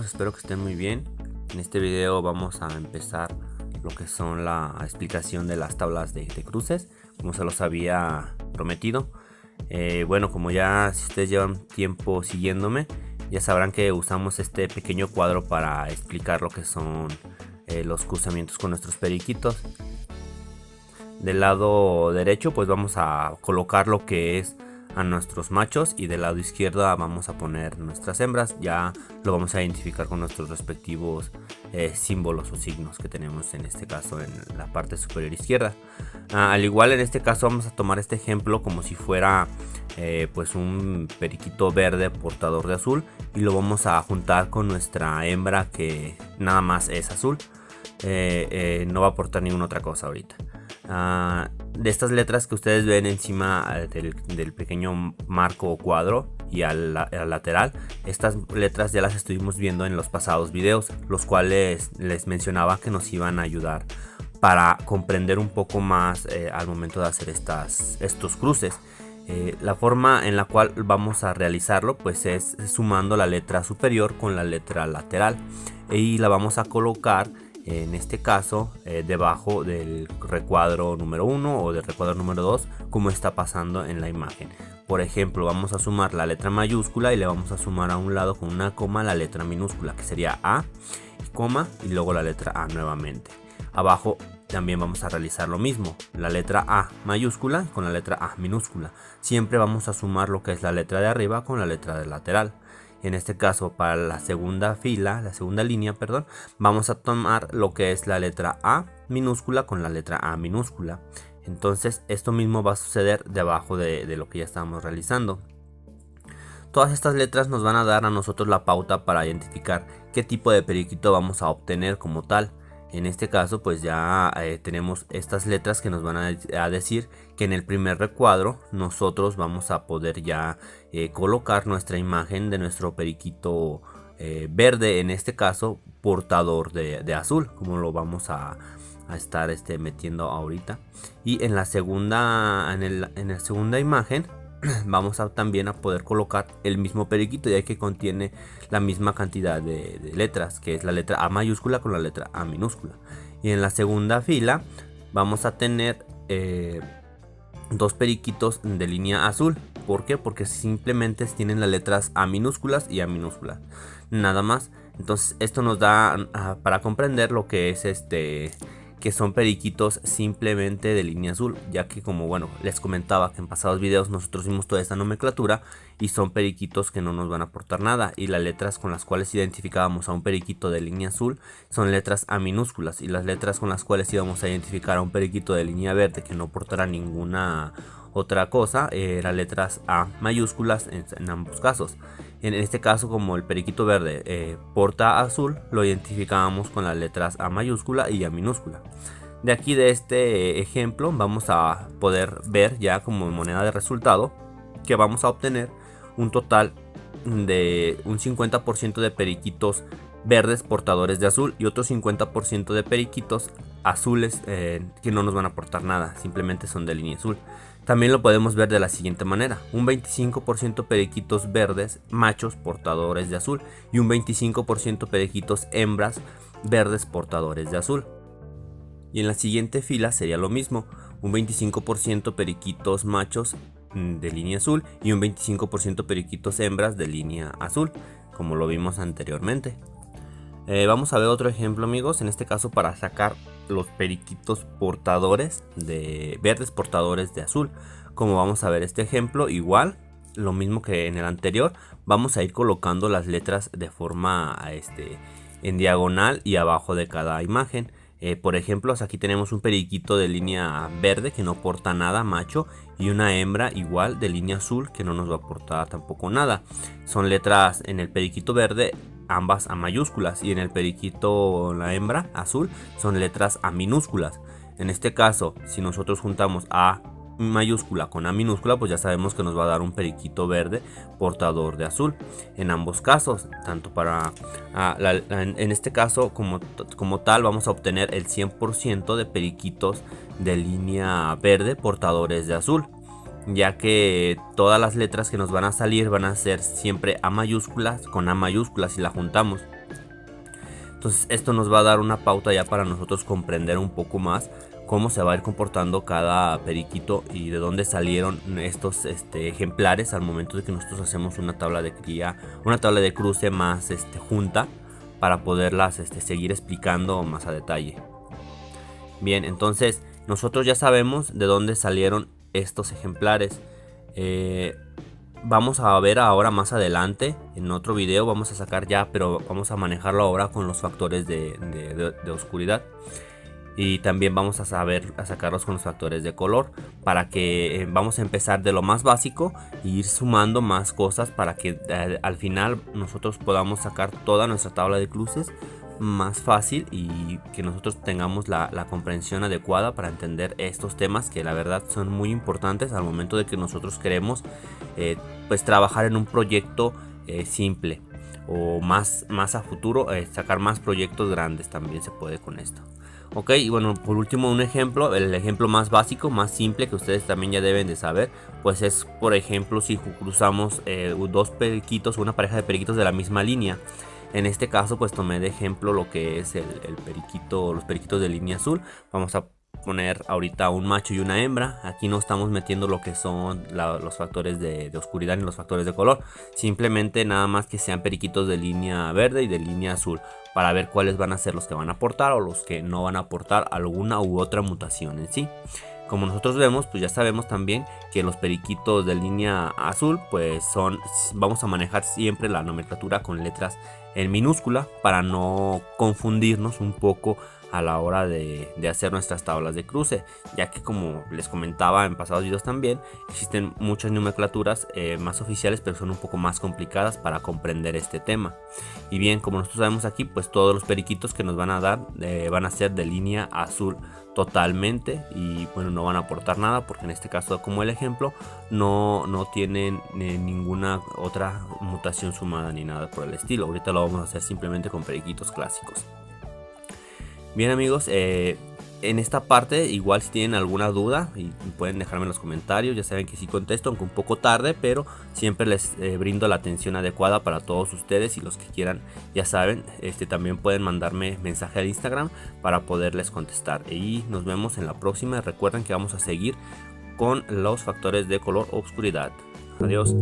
amigos? Espero que estén muy bien. En este video vamos a empezar lo que son la explicación de las tablas de cruces, como se los había prometido. Bueno, como ya si ustedes llevan tiempo siguiéndome, ya sabrán que usamos este pequeño cuadro para explicar lo que son los cruzamientos con nuestros periquitos. Del lado derecho pues vamos a colocar lo que es a nuestros machos, y del lado izquierdo vamos a poner nuestras hembras. Ya lo vamos a identificar con nuestros respectivos símbolos o signos que tenemos en este caso en la parte superior izquierda. Al igual en este caso vamos a tomar este ejemplo como si fuera pues un periquito verde portador de azul, y lo vamos a juntar con nuestra hembra que nada más es azul. No va a aportar ninguna otra cosa ahorita. De estas letras que ustedes ven encima del pequeño marco o cuadro y al lateral, estas letras ya las estuvimos viendo en los pasados videos, los cuales les mencionaba que nos iban a ayudar para comprender un poco más al momento de hacer estos cruces. La forma en la cual vamos a realizarlo pues es sumando la letra superior con la letra lateral, y la vamos a colocar en este caso debajo del recuadro número 1 o del recuadro número 2, como está pasando en la imagen. Por ejemplo, vamos a sumar la letra mayúscula y le vamos a sumar a un lado con una coma la letra minúscula, que sería A, coma, y luego la letra A nuevamente. Abajo también vamos a realizar lo mismo, la letra A mayúscula con la letra A minúscula. Siempre vamos a sumar lo que es la letra de arriba con la letra de lateral. En este caso, para la segunda línea, vamos a tomar lo que es la letra A minúscula con la letra A minúscula. Entonces esto mismo va a suceder debajo de lo que ya estábamos realizando. Todas estas letras nos van a dar a nosotros la pauta para identificar qué tipo de periquito vamos a obtener como tal. En este caso pues ya tenemos estas letras que nos van a decir que en el primer recuadro nosotros vamos a poder ya colocar nuestra imagen de nuestro periquito verde, en este caso portador de azul, como lo vamos a estar metiendo ahorita. Y en la segunda imagen vamos a también a poder colocar el mismo periquito, ya que contiene la misma cantidad de letras, que es la letra A mayúscula con la letra A minúscula. Y en la segunda fila vamos a tener dos periquitos de línea azul. ¿Por qué? Porque simplemente tienen las letras A minúsculas y A minúsculas, nada más. Entonces esto nos da para comprender lo que es que son periquitos simplemente de línea azul, ya que como bueno les comentaba que en pasados videos nosotros vimos toda esta nomenclatura, y son periquitos que no nos van a aportar nada, y las letras con las cuales identificábamos a un periquito de línea azul son letras A minúsculas, y las letras con las cuales íbamos a identificar a un periquito de línea verde que no aportará ninguna otra cosa eran letras A mayúsculas en ambos casos. En este caso, como el periquito verde porta azul, lo identificábamos con las letras A mayúscula y A minúscula. De aquí de este ejemplo vamos a poder ver ya como moneda de resultado que vamos a obtener un total de un 50% de periquitos verdes portadores de azul y otro 50% de periquitos azules que no nos van a aportar nada, simplemente son de línea azul. También lo podemos ver de la siguiente manera: un 25% periquitos verdes machos portadores de azul y un 25% periquitos hembras verdes portadores de azul. Y en la siguiente fila sería lo mismo: un 25% periquitos machos de línea azul y un 25% periquitos hembras de línea azul, como lo vimos anteriormente. Vamos a ver otro ejemplo, amigos, en este caso para sacar los periquitos portadores de verdes portadores de azul. Como vamos a ver este ejemplo, igual lo mismo que en el anterior, vamos a ir colocando las letras de forma en diagonal y abajo de cada imagen. Por ejemplo, aquí tenemos un periquito de línea verde que no aporta nada, macho, y una hembra igual de línea azul que no nos va a aportar tampoco nada. Son letras en el periquito verde, ambas A mayúsculas, y en el periquito, la hembra azul, son letras A minúsculas. En este caso, si nosotros juntamos A mayúscula con A minúscula, pues ya sabemos que nos va a dar un periquito verde portador de azul en ambos casos. Tanto para en este caso como tal vamos a obtener el 100% de periquitos de línea verde portadores de azul, ya que todas las letras que nos van a salir van a ser siempre A mayúsculas con A mayúsculas si la juntamos. Entonces esto nos va a dar una pauta ya para nosotros comprender un poco más cómo se va a ir comportando cada periquito y de dónde salieron estos ejemplares al momento de que nosotros hacemos una tabla de cría, una tabla de cruce más junta, para poderlas seguir explicando más a detalle. Bien, entonces nosotros ya sabemos de dónde salieron estos ejemplares. Vamos a ver ahora más adelante, en otro video vamos a sacar ya, pero vamos a manejarlo ahora con los factores de oscuridad. Y también vamos a sacarlos con los factores de color, para que vamos a empezar de lo más básico e ir sumando más cosas para que al final nosotros podamos sacar toda nuestra tabla de cruces más fácil y que nosotros tengamos la comprensión adecuada para entender estos temas que la verdad son muy importantes al momento de que nosotros queremos pues trabajar en un proyecto simple o más a futuro, sacar más proyectos grandes también se puede con esto. Ok, y bueno, por último un ejemplo, el ejemplo más básico, más simple que ustedes también ya deben de saber, pues es por ejemplo si cruzamos dos periquitos, una pareja de periquitos de la misma línea. En este caso pues tomé de ejemplo lo que es el periquito, los periquitos de línea azul. Vamos a poner ahorita un macho y una hembra. Aquí no estamos metiendo lo que son los factores de oscuridad ni los factores de color, simplemente nada más que sean periquitos de línea verde y de línea azul, para ver cuáles van a ser los que van a aportar o los que no van a aportar alguna u otra mutación en sí. Como nosotros vemos, pues ya sabemos también que los periquitos de línea azul pues vamos a manejar siempre la nomenclatura con letras en minúscula para no confundirnos un poco a la hora de hacer nuestras tablas de cruce, ya que como les comentaba en pasados videos también, existen muchas nomenclaturas más oficiales, pero son un poco más complicadas para comprender este tema. Y bien, como nosotros sabemos aquí, pues todos los periquitos que nos van a dar van a ser de línea azul totalmente, y bueno, no van a aportar nada porque en este caso, como el ejemplo, no tienen ninguna otra mutación sumada ni nada por el estilo. Ahorita lo vamos a hacer simplemente con periquitos clásicos. Bien amigos, en esta parte igual si tienen alguna duda y pueden dejarme en los comentarios, ya saben que sí contesto, aunque un poco tarde, pero siempre les brindo la atención adecuada para todos ustedes, y los que quieran, ya saben, también pueden mandarme mensaje al Instagram para poderles contestar. Y nos vemos en la próxima. Recuerden que vamos a seguir con los factores de color o oscuridad. Adiós.